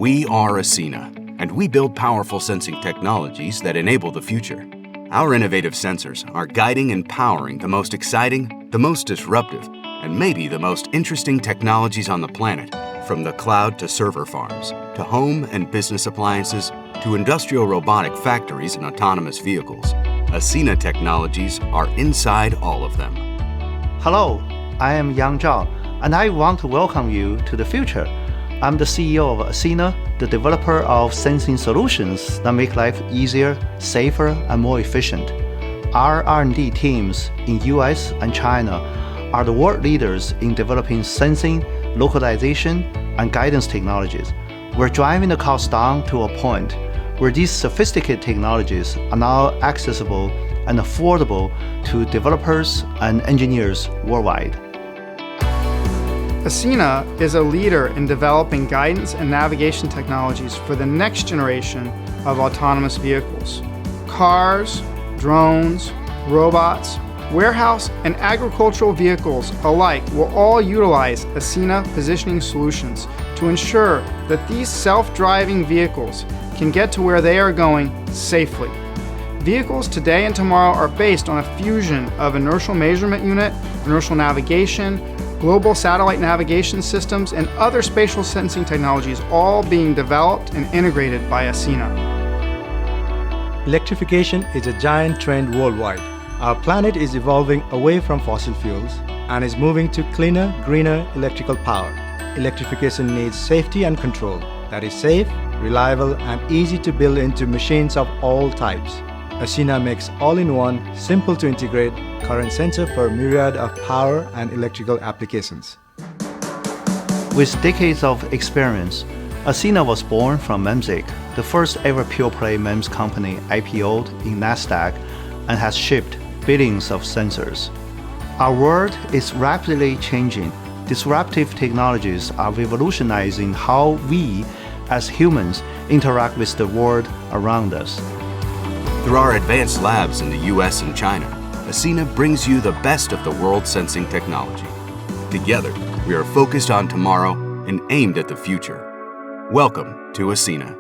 We are ACEINNA, and we build powerful sensing technologies that enable the future. Our innovative sensors are guiding and powering the most exciting, the most disruptive, and maybe the most interesting technologies on the planet, from the cloud to server farms, to home and business appliances, to industrial robotic factories and autonomous vehicles. ACEINNA technologies are inside all of them. Hello, I am Yang Zhao, and I want to welcome you to the future. I'm the CEO of ACEINNA, the developer of sensing solutions that make life easier, safer, and more efficient. Our R&D teams in US and China are the world leaders in developing sensing, localization, and guidance technologies. We're driving the cost down to a point where these sophisticated technologies are now accessible and affordable to developers and engineers worldwide. ACEINNA is a leader in developing guidance and navigation technologies for the next generation of autonomous vehicles. Cars, drones, robots, warehouse, and agricultural vehicles alike will all utilize ACEINNA positioning solutions to ensure that these self-driving vehicles can get to where they are going safely. Vehicles today and tomorrow are based on a fusion of inertial measurement unit, inertial navigation, global satellite navigation systems, and other spatial sensing technologies, all being developed and integrated by ACEINNA. Electrification is a giant trend worldwide. Our planet is evolving away from fossil fuels and is moving to cleaner, greener electrical power. Electrification needs safety and control that is safe, reliable, and easy to build into machines of all types. ACEINNA makes all-in-one, simple to integrate current sensor for a myriad of power and electrical applications. With decades of experience, ACEINNA was born from MEMSIC, the first ever pure-play MEMS company IPO'd in NASDAQ and has shipped billions of sensors. Our world is rapidly changing. Disruptive technologies are revolutionizing how we, as humans, interact with the world around us. Through our advanced labs in the US and China, ACEINNA brings you the best of the world's sensing technology. Together, we are focused on tomorrow and aimed at the future. Welcome to ACEINNA.